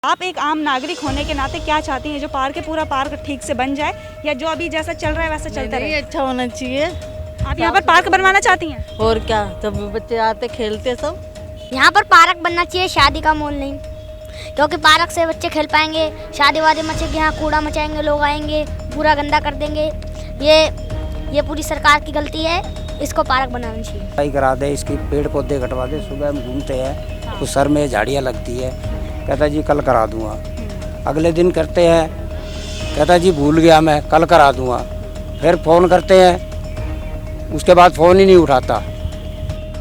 आप एक आम नागरिक होने के नाते क्या चाहती हैं, जो पार्क है पूरा पार्क ठीक से बन जाए या जो अभी जैसा चल रहा है वैसा चलता रहे? अच्छा होना चाहिए। आप यहाँ पर पार्क बनवाना चाहती हैं? और क्या, जब बच्चे आते खेलते सब। यहाँ पर पार्क बनना चाहिए, शादी का माहौल नहीं, क्योंकि पार्क से बच्चे खेल पाएंगे। शादी वादी मचेगी, यहाँ कूड़ा मचाएंगे, लोग आएंगे पूरा गंदा कर देंगे। ये पूरी सरकार की गलती है, इसको पार्क बनाना चाहिए। सफाई करा दे, इसकी पेड़ पौधे कटवा दे। सुबह हम घूमते हैं तो सर में झाड़ियाँ लगती है, कहता जी कल करा दूंगा। अगले दिन करते हैं, कहता जी भूल गया मैं, कल करा दूंगा। फिर फ़ोन करते हैं, उसके बाद फ़ोन ही नहीं उठाता।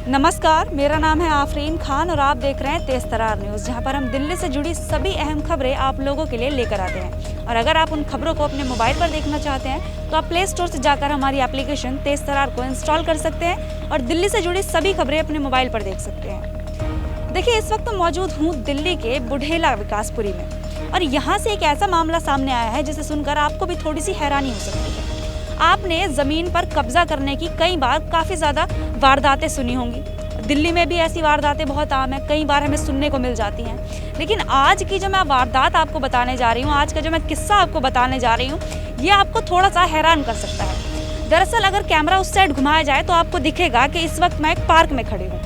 नमस्कार, मेरा नाम है आफरीन खान और आप देख रहे हैं तेज तरार न्यूज़, जहां पर हम दिल्ली से जुड़ी सभी अहम खबरें आप लोगों के लिए लेकर आते हैं। और अगर आप उन खबरों को अपने मोबाइल पर देखना चाहते हैं तो आप प्ले स्टोर से जाकर हमारी एप्लीकेशन तेज तरार को इंस्टॉल कर सकते हैं और दिल्ली से जुड़ी सभी खबरें अपने मोबाइल पर देख सकते हैं। देखिए, इस वक्त मौजूद हूँ दिल्ली के बुढ़ेला विकासपुरी में और यहाँ से एक ऐसा मामला सामने आया है जिसे सुनकर आपको भी थोड़ी सी हैरानी हो सकती है। आपने ज़मीन पर कब्जा करने की कई बार काफ़ी ज़्यादा वारदातें सुनी होंगी। दिल्ली में भी ऐसी वारदातें बहुत आम हैं, कई बार हमें सुनने को मिल जाती हैं। लेकिन आज की जो मैं वारदात आपको बताने जा रही हूँ, आज का जो मैं किस्सा आपको बताने जा रही हूँ, ये आपको थोड़ा सा हैरान कर सकता है। दरअसल अगर कैमरा उस साइड घुमाया जाए तो आपको दिखेगा कि इस वक्त मैं एक पार्क में खड़ी हूँ,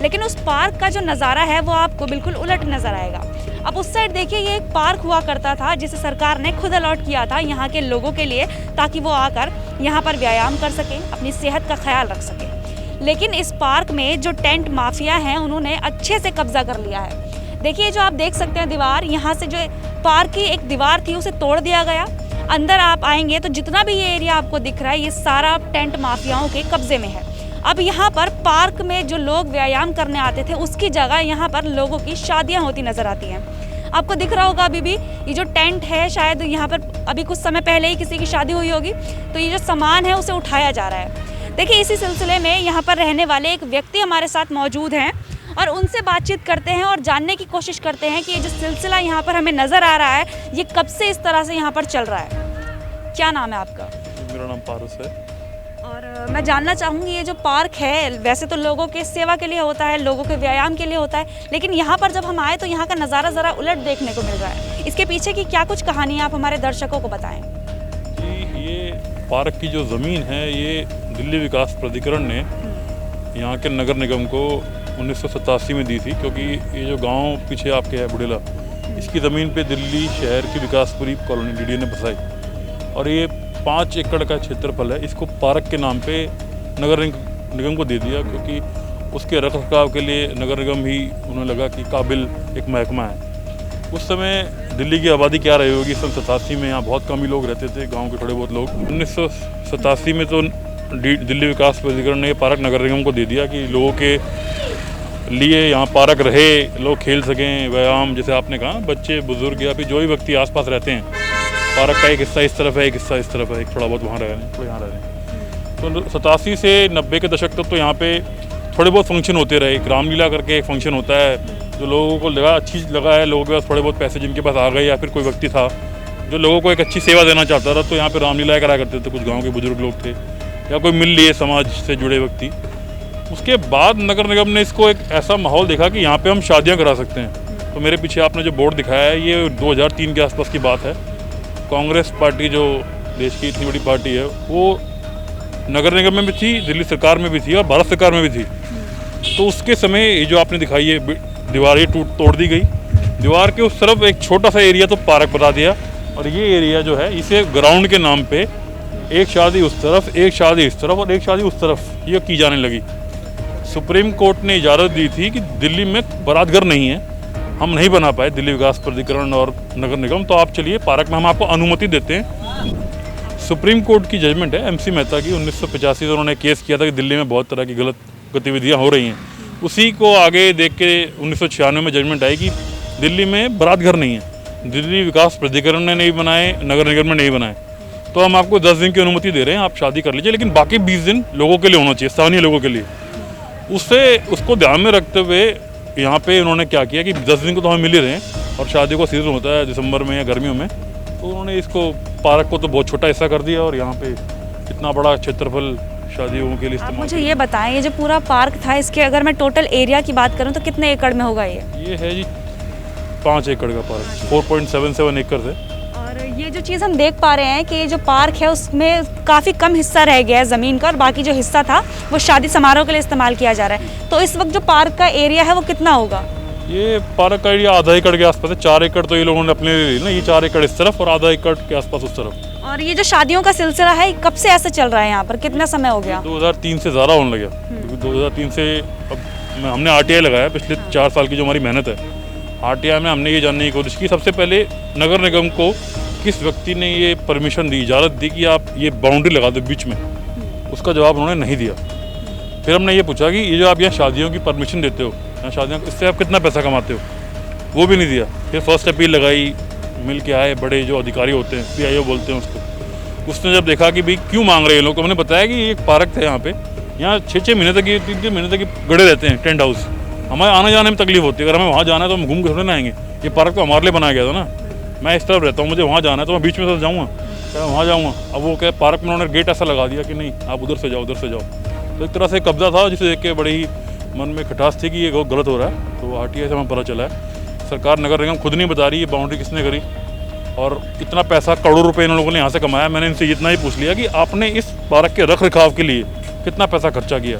लेकिन उस पार्क का जो नज़ारा है वो आपको बिल्कुल उलट नज़र आएगा। अब उस साइड देखिए, ये एक पार्क हुआ करता था जिसे सरकार ने खुद अलॉट किया था यहाँ के लोगों के लिए, ताकि वो आकर यहाँ पर व्यायाम कर सकें, अपनी सेहत का ख्याल रख सकें। लेकिन इस पार्क में जो टेंट माफिया हैं उन्होंने अच्छे से कब्जा कर लिया है। देखिए, जो आप देख सकते हैं दीवार, यहाँ से जो पार्क की एक दीवार थी उसे तोड़ दिया गया। अंदर आप आएंगे तो जितना भी ये एरिया आपको दिख रहा है, ये सारा टेंट माफियाओं के कब्जे में है। अब यहाँ पर पार्क में जो लोग व्यायाम करने आते थे उसकी जगह यहाँ पर लोगों की शादियाँ होती नजर आती हैं। आपको दिख रहा होगा अभी भी ये जो टेंट है, शायद यहाँ पर अभी कुछ समय पहले ही किसी की शादी हुई होगी, तो ये जो सामान है उसे उठाया जा रहा है। देखिए, इसी सिलसिले में यहाँ पर रहने वाले एक व्यक्ति हमारे साथ मौजूद हैं और उनसे बातचीत करते हैं और जानने की कोशिश करते हैं कि ये जो सिलसिला यहाँ पर हमें नज़र आ रहा है ये कब से इस तरह से यहाँ पर चल रहा है। क्या नाम है आपका? मेरा नाम पारुस है। और मैं जानना चाहूँगी, ये जो पार्क है वैसे तो लोगों के सेवा के लिए होता है, लोगों के व्यायाम के लिए होता है, लेकिन यहाँ पर जब हम आए तो यहाँ का नज़ारा ज़रा उलट देखने को मिल रहा है। इसके पीछे की क्या कुछ कहानी आप हमारे दर्शकों को बताएं। जी, ये पार्क की जो ज़मीन है ये दिल्ली विकास प्राधिकरण ने यहाँ के नगर निगम को 1987 में दी थी, क्योंकि ये जो गांव पीछे आपके है बुढ़ेला, इसकी ज़मीन पे दिल्ली शहर की विकासपुरी कॉलोनी डीडी ने बसाई और ये 5 एकड़ का क्षेत्रफल है। इसको पार्क के नाम पे नगर निगम को दे दिया, क्योंकि उसके रख रखाव के लिए नगर निगम ही उन्हें लगा कि काबिल एक महकमा है। उस समय दिल्ली की आबादी क्या रही होगी, सन 87 में यहाँ बहुत कम ही लोग रहते थे, गांव के थोड़े बहुत लोग। 1987 में तो दिल्ली विकास प्राधिकरण ने पार्क नगर निगम को दे दिया कि लोगों के लिए यहाँ पार्क रहे, लोग खेल सकें, व्यायाम, जैसे आपने कहा, बच्चे बुजुर्ग या फिर जो भी व्यक्ति आसपास रहते हैं। पार्क का एक हिस्सा इस तरफ है, एक हिस्सा इस तरफ है, एक थोड़ा बहुत वहाँ रह रहे हैं, थोड़ा यहाँ रह रहे हैं। तो 87 से 90 के दशक तक तो यहाँ पे थोड़े बहुत फंक्शन होते रहे। रामलीला करके एक फंक्शन होता है, जो लोगों को लगा अच्छी लगा है, लोगों के पास थोड़े बहुत पैसे जिनके पास आ गए या फिर कोई व्यक्ति था जो लोगों को एक अच्छी सेवा देना चाहता था, तो यहाँ पे रामलीला करा करते थे। कुछ गांव के बुजुर्ग लोग थे या कोई मिल लिए समाज से जुड़े व्यक्ति। उसके बाद नगर निगम ने इसको एक ऐसा माहौल देखा कि यहाँ पे हम शादियाँ करा सकते हैं। तो मेरे पीछे आपने जो बोर्ड दिखाया है, ये 2003 के आसपास की बात है। कांग्रेस पार्टी जो देश की इतनी बड़ी पार्टी है वो नगर निगम में भी थी, दिल्ली सरकार में भी थी और भारत सरकार में भी थी। तो उसके समय ये जो आपने दिखाई है दीवार, ये तोड़ दी गई। दीवार के उस तरफ एक छोटा सा एरिया तो पार्क बता दिया और ये एरिया जो है इसे ग्राउंड के नाम पे एक शादी उस तरफ, एक शादी इस तरफ और एक शादी उस तरफ ये की जाने लगी। सुप्रीम कोर्ट ने इजाज़त दी थी कि दिल्ली में बारात घर नहीं है, हम नहीं बना पाए, दिल्ली विकास प्राधिकरण और नगर निगम, तो आप चलिए पार्क में हम आपको अनुमति देते हैं। सुप्रीम कोर्ट की जजमेंट है MC मेहता की। 1985 से उन्होंने केस किया था कि दिल्ली में बहुत तरह की गलत गतिविधियां हो रही हैं। उसी को आगे देख के 1996 में जजमेंट आई कि दिल्ली में बारात घर नहीं है, दिल्ली विकास प्राधिकरण ने नहीं बनाए, नगर निगम ने नहीं बनाए, तो हम आपको 10 दिन की अनुमति दे रहे हैं, आप शादी कर लीजिए, लेकिन बाकी 20 दिन लोगों के लिए होना चाहिए, स्थानीय लोगों के लिए। उसको ध्यान में रखते हुए यहाँ पे उन्होंने क्या किया कि 10 दिन को तो हमें मिल ही रहे हैं और शादी को सीजन होता है दिसंबर में या गर्मियों में, तो उन्होंने इसको पार्क को तो बहुत छोटा हिस्सा कर दिया और यहाँ पे इतना बड़ा क्षेत्रफल शादियों के लिए आप मुझे ये बताएं, ये जो पूरा पार्क था इसके अगर मैं टोटल एरिया की बात करूं तो कितने एकड़ में होगा ये? है जी 5 एकड़ का पार्क, 4.77 एकड़ है। और ये जो चीज़ हम देख पा रहे हैं कि ये जो पार्क है उसमें काफ़ी कम हिस्सा रह गया है ज़मीन का, और बाकी जो हिस्सा था वो शादी समारोह के लिए इस्तेमाल किया जा रहा है। तो इस वक्त जो पार्क का एरिया है वो कितना होगा? ये पार्क का एरिया आधा एकड़ के आसपास है। 4 एकड़ तो ये लोगों ने अपने लिए ली ना, ये 4 एकड़ इस तरफ और आधा एकड़ के आसपास उस तरफ। और ये जो शादियों का सिलसिला है कब से ऐसे चल रहा है यहाँ पर, कितना समय हो गया? 2003 से ज़्यादा होने लगा, क्योंकि 2003 से अब हमने RTI लगाया। पिछले 4 साल की जो हमारी मेहनत है RTI में, हमने ये जानने की कोशिश की सबसे पहले नगर निगम को किस व्यक्ति ने ये परमिशन दी, इजाज़त दी कि आप ये बाउंड्री लगा दो बीच में। उसका जवाब उन्होंने नहीं दिया। फिर हमने ये पूछा कि ये जो आप यहाँ शादियों की परमिशन देते हो, यहाँ शादियों, इससे आप कितना पैसा कमाते हो, वो भी नहीं दिया। फिर फर्स्ट अपील लगाई, मिल के आए बड़े जो अधिकारी होते हैं, PIO बोलते हैं उसको। उसने जब देखा कि भाई क्यों मांग रहे हैं लोग, तो हमने बताया कि एक पार्क था यहाँ पे, यहाँ 6-6 महीने तक, 3-3 महीने तक गड़े रहते हैं टेंट हाउस। हमारे आने जाने में तकलीफ होती है। अगर हमें वहाँ जाना है तो हम घूम के थोड़े ना आएंगे। ये पार्क तो हमारे लिए बनाया गया था ना। मैं इस तरफ रहता हूँ, मुझे वहाँ जाना है तो मैं बीच में से जाऊँगा, क्या वहाँ जाऊँगा? अब वो क्या पार्क में उन्होंने गेट ऐसा लगा दिया कि नहीं आप उधर से जाओ, उधर से जाओ। तो एक तरह से कब्जा था, जिसे देख के बड़ी ही मन में खटास थी कि ये बहुत गलत हो रहा है। तो RTI से हमें पता चला है सरकार नगर निगम खुद नहीं बता रही ये बाउंड्री किसने करी, और इतना पैसा करोड़ों रुपए इन लोगों ने यहाँ से कमाया। मैंने इनसे इतना ही पूछ लिया कि आपने इस पार्क के रख रखाव के लिए कितना पैसा खर्चा किया।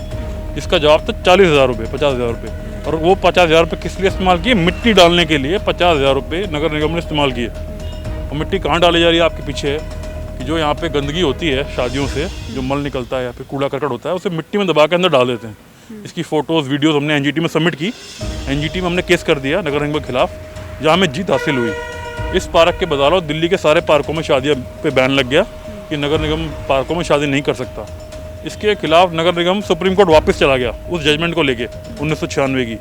इसका जवाब था 40,000 रुपये, 50,000 रुपये। और वो 50,000 रुपये किस लिए इस्तेमाल किए? मिट्टी डालने के लिए 50,000 रुपये नगर निगम ने इस्तेमाल किए। और मिट्टी कहाँ डाली जा रही है? आपके पीछे है कि जो यहाँ पे गंदगी होती है शादियों से, जो मल निकलता है या फिर कूड़ा करकट होता है, उसे मिट्टी में दबा के अंदर डाल देते हैं। इसकी फ़ोटोज़ वीडियोज़ हमने NGT में सबमिट की। NGT में हमने केस कर दिया नगर निगम के खिलाफ, जहाँ हमें जीत हासिल हुई। इस पार्क के बदौलत दिल्ली के सारे पार्कों में शादियों पे बैन लग गया कि नगर निगम पार्कों में शादी नहीं कर सकता। इसके खिलाफ नगर निगम सुप्रीम कोर्ट वापस चला गया उस जजमेंट को लेके 1996 की,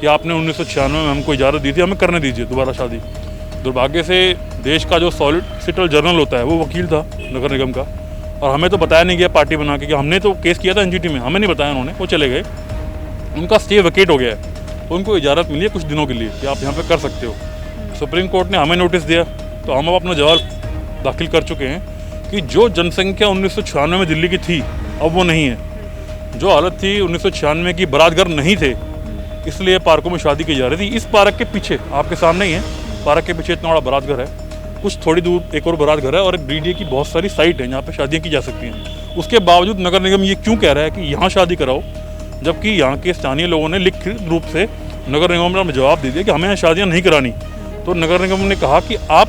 कि आपने 1996 में हमको इजाज़त दी थी, हमें करने दीजिए दोबारा शादी। दुर्भाग्य से देश का जो सॉलिसिटर जनरल होता है वो वकील था नगर निगम का, और हमें तो बताया नहीं गया पार्टी बना के कि हमने तो केस किया था NGT में, हमें नहीं बताया उन्होंने, वो चले गए। उनका स्टे वेकेट हो गया है, तो उनको इजाज़त मिली है कुछ दिनों के लिए कि आप यहाँ पे कर सकते हो। सुप्रीम कोर्ट ने हमें नोटिस दिया, तो हम अपना जवाब दाखिल कर चुके हैं कि जो जनसंख्या 1996 में दिल्ली की थी अब वो नहीं है। जो हालत थी 1996 की, बारातघर नहीं थे, इसलिए पार्कों में शादी की जा रही थी। इस पार्क के पीछे आपके सामने ही है, पार्क के पीछे इतना बड़ा बारातघर है, कुछ थोड़ी दूर एक और बारातघर है, और एक DDA की बहुत सारी साइट है जहाँ पे शादियाँ की जा सकती हैं। उसके बावजूद नगर निगम ये क्यों कह रहा है कि यहाँ शादी कराओ, जबकि यहाँ के स्थानीय लोगों ने लिखित रूप से नगर निगम ने जवाब दे दिया कि हमें यहाँ शादियाँ नहीं करानी। तो नगर निगम ने कहा कि आप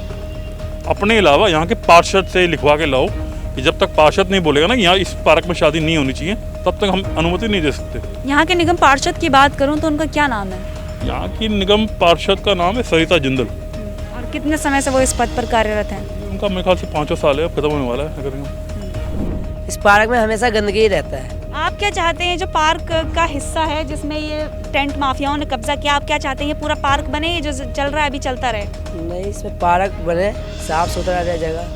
अपने अलावा यहाँ के पार्षद से लिखवा के लाओ कि जब तक पार्षद नहीं बोलेगा ना यहाँ इस पार्क में शादी नहीं होनी चाहिए, तब तक हम अनुमति नहीं दे सकते। यहाँ के निगम पार्षद की बात करूँ तो उनका क्या नाम है? यहाँ की निगम पार्षद का नाम है सरिता जिंदल। और कितने समय से वो इस पद पर कार्यरत हैं? उनका मेरे ख्याल से 5 साल है, अब खत्म होने वाला है नगर निगम। इस पार्क में हमेशा गंदगी ही रहता है। आप क्या चाहते हैं, जो पार्क का हिस्सा है जिसमें ये टेंट माफियाओं ने कब्जा किया, आप क्या चाहते हैं ये पूरा पार्क बने, ये जो चल रहा है अभी चलता रहे? नहीं, इसमें पार्क बने, साफ सुथरा रहे जगह,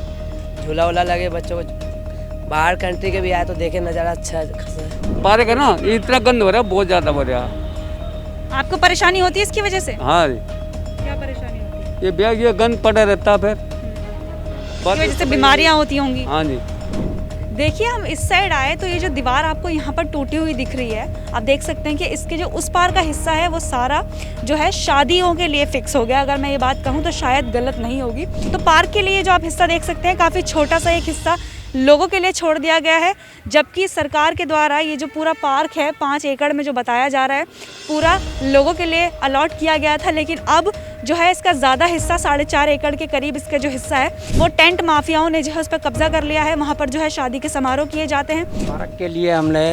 झूला वूला लगे, बच्चों को बाहर कंट्री के भी आए तो देखे नज़ारा अच्छा खासा है। पार्क है ना, ये इतना गंद हो रहा है, बहुत ज़्यादा हो रहा है। आपको परेशानी होती है इसकी वजह से? हाँ जी, क्या परेशानी होती है? ये बैग ये गंद पड़ा रहता है, फिर इसकी वजह से बीमारियां होती होंगी। हाँ जी। देखिए हम इस साइड आए तो ये जो दीवार आपको यहाँ पर टूटी हुई दिख रही है, आप देख सकते हैं कि इसके जो उस पार का हिस्सा है वो सारा जो है शादियों के लिए फिक्स हो गया। अगर मैं ये बात कहूँ तो शायद गलत नहीं होगी। तो पार्क के लिए जो आप हिस्सा देख सकते हैं, काफ़ी छोटा सा एक हिस्सा लोगों के लिए छोड़ दिया गया है, जबकि सरकार के द्वारा ये जो पूरा पार्क है 5 एकड़ में जो बताया जा रहा है पूरा लोगों के लिए अलॉट किया गया था। लेकिन अब जो है इसका ज़्यादा हिस्सा 4.5 एकड़ के करीब इसका जो हिस्सा है वो टेंट माफियाओं ने जो है उस पर कब्जा कर लिया है। वहाँ पर जो है शादी के समारोह किए जाते हैं। पार्क के लिए हमने,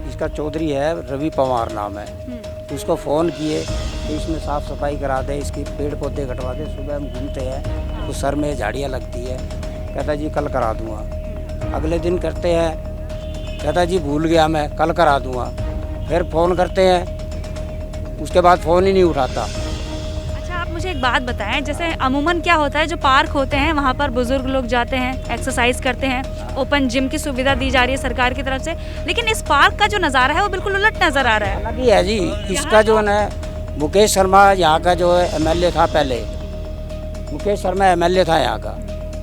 इसका चौधरी है रवि पवार नाम है, तो उसको फ़ोन किए कि इसमें साफ़ सफाई करा दे, इसकी पेड़ पौधे कटवा दे। सुबह हम घूमते हैं तो सर में झाड़ियाँ लगती है, कहता जी कल करा दूँगा। अगले दिन करते हैं, कहता जी भूल गया मैं, कल करा दूँगा। फिर फ़ोन करते हैं, उसके बाद फ़ोन ही नहीं उठाता। अच्छा आप मुझे एक बात बताएं, जैसे अमूमन क्या होता है, जो पार्क होते हैं वहाँ पर बुजुर्ग लोग जाते हैं, एक्सरसाइज करते हैं, ओपन जिम की सुविधा दी जा रही है सरकार की तरफ से, लेकिन इस पार्क का जो नज़ारा है वो बिल्कुल उलट नज़र आ रहा है। अलग ही है जी। इसका जो है ना, मुकेश शर्मा यहाँ का जो है MLA था पहले, मुकेश शर्मा MLA था यहाँ का,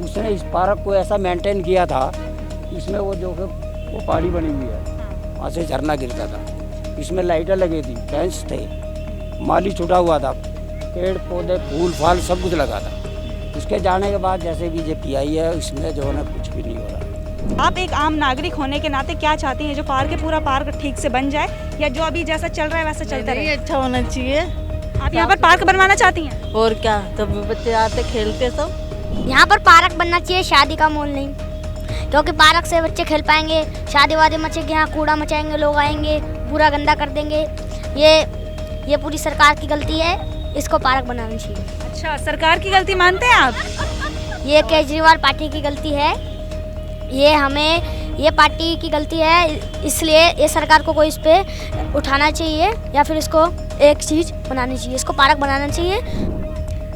उसने इस पार्क को ऐसा मेंटेन किया था, इसमें वो जो वो पहाड़ी बनी हुई है, वहाँ से झरना गिरता था, इसमें लाइटें लगी थी, फैंस थे, माली छूटा हुआ था, पेड़ पौधे फूल फाल सब कुछ लगा था। उसके जाने के बाद जैसे बीजेपी आई है इसमें जो है ना कुछ भी नहीं हो रहा। आप एक आम नागरिक होने के नाते क्या चाहती हैं, जो पार्क है पूरा पार्क ठीक से बन जाए या जो अभी जैसा चल रहा है वैसा चलता नहीं, रहे? अच्छा होना चाहिए। आप यहाँ पर पार्क बनवाना चाहती हैं? और क्या, तब बच्चे आते खेलते सब। यहाँ पर पार्क बनना चाहिए, शादी का माहौल नहीं, क्योंकि पार्क से बच्चे खेल पाएंगे। शादी वादी मचेगी, यहाँ कूड़ा मचाएंगे, लोग आएंगे, पूरा गंदा कर देंगे। ये पूरी सरकार की गलती है, इसको पार्क बनाना चाहिए। अच्छा, सरकार की गलती मानते हैं आप? ये केजरीवाल पार्टी की गलती है, ये पार्टी की गलती है, इसलिए ये सरकार को कोई इस पे उठाना चाहिए या फिर इसको एक चीज़ बनानी चाहिए, इसको पार्क बनाना चाहिए।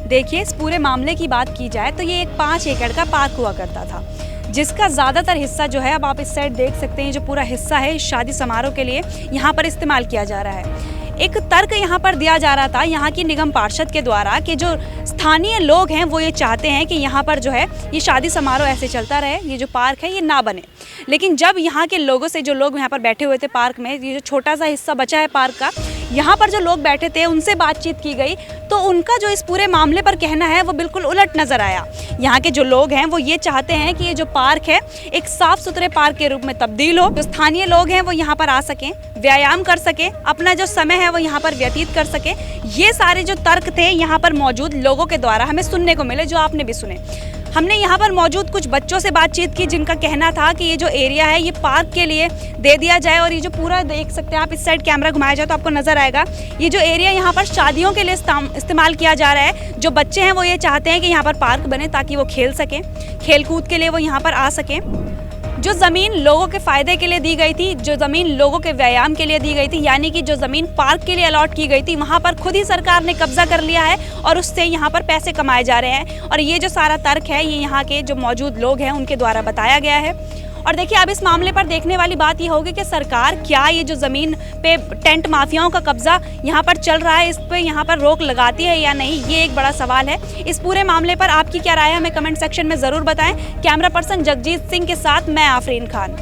देखिए, इस पूरे मामले की बात की जाए तो ये एक 5 एकड़ का पार्क हुआ करता था, जिसका ज़्यादातर हिस्सा जो है, अब आप इस साइड देख सकते हैं, जो पूरा हिस्सा है शादी समारोह के लिए यहाँ पर इस्तेमाल किया जा रहा है। एक तर्क यहाँ पर दिया जा रहा था यहाँ की निगम पार्षद के द्वारा कि जो स्थानीय लोग हैं वो ये चाहते हैं कि यहाँ पर जो है ये शादी समारोह ऐसे चलता रहे, ये जो पार्क है ये ना बने। लेकिन जब यहाँ के लोगों से, जो लोग यहाँ पर बैठे हुए थे पार्क में, ये जो छोटा सा हिस्सा बचा है पार्क का, यहाँ पर जो लोग बैठे थे उनसे बातचीत की गई तो उनका जो इस पूरे मामले पर कहना है वो बिल्कुल उलट नज़र आया। यहाँ के जो लोग हैं वो ये चाहते हैं कि ये जो पार्क है एक साफ सुथरे पार्क के रूप में तब्दील हो, जो स्थानीय लोग हैं वो यहाँ पर आ सकें, व्यायाम कर सकें, अपना जो समय है वो यहाँ पर व्यतीत कर सकें। ये सारे जो तर्क थे यहाँ पर मौजूद लोगों के द्वारा हमें सुनने को मिले, जो आपने भी सुने। हमने यहाँ पर मौजूद कुछ बच्चों से बातचीत की जिनका कहना था कि ये जो एरिया है ये पार्क के लिए दे दिया जाए, और ये जो पूरा देख सकते हैं आप, इस साइड कैमरा घुमाया जाए तो आपको नज़र आएगा, ये जो एरिया यहाँ पर शादियों के लिए इस्तेमाल किया जा रहा है। जो बच्चे हैं वो ये चाहते हैं कि यहाँ पर पार्क बने ताकि वो खेल सकें, खेल कूद के लिए वो यहाँ पर आ सकें। जो ज़मीन लोगों के फ़ायदे के लिए दी गई थी, जो ज़मीन लोगों के व्यायाम के लिए दी गई थी, यानी कि जो ज़मीन पार्क के लिए अलॉट की गई थी, वहाँ पर खुद ही सरकार ने कब्जा कर लिया है और उससे यहाँ पर पैसे कमाए जा रहे हैं। और ये जो सारा तर्क है ये यहाँ के जो मौजूद लोग हैं उनके द्वारा बताया गया है। और देखिए, अब इस मामले पर देखने वाली बात ये होगी कि सरकार क्या ये जो ज़मीन पे टेंट माफियाओं का कब्जा यहाँ पर चल रहा है, इस पर यहाँ पर रोक लगाती है या नहीं, ये एक बड़ा सवाल है। इस पूरे मामले पर आपकी क्या राय है, हमें कमेंट सेक्शन में ज़रूर बताएं। कैमरा पर्सन जगजीत सिंह के साथ मैं आफरीन खान।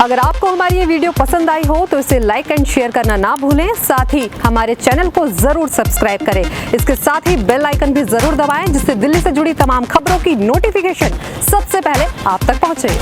अगर आपको हमारी ये वीडियो पसंद आई हो तो इसे लाइक एंड शेयर करना ना भूलें। साथ ही हमारे चैनल को जरूर सब्सक्राइब करें। इसके साथ ही बेल आइकन भी जरूर दबाएं, जिससे दिल्ली से जुड़ी तमाम खबरों की नोटिफिकेशन सबसे पहले आप तक पहुंचे।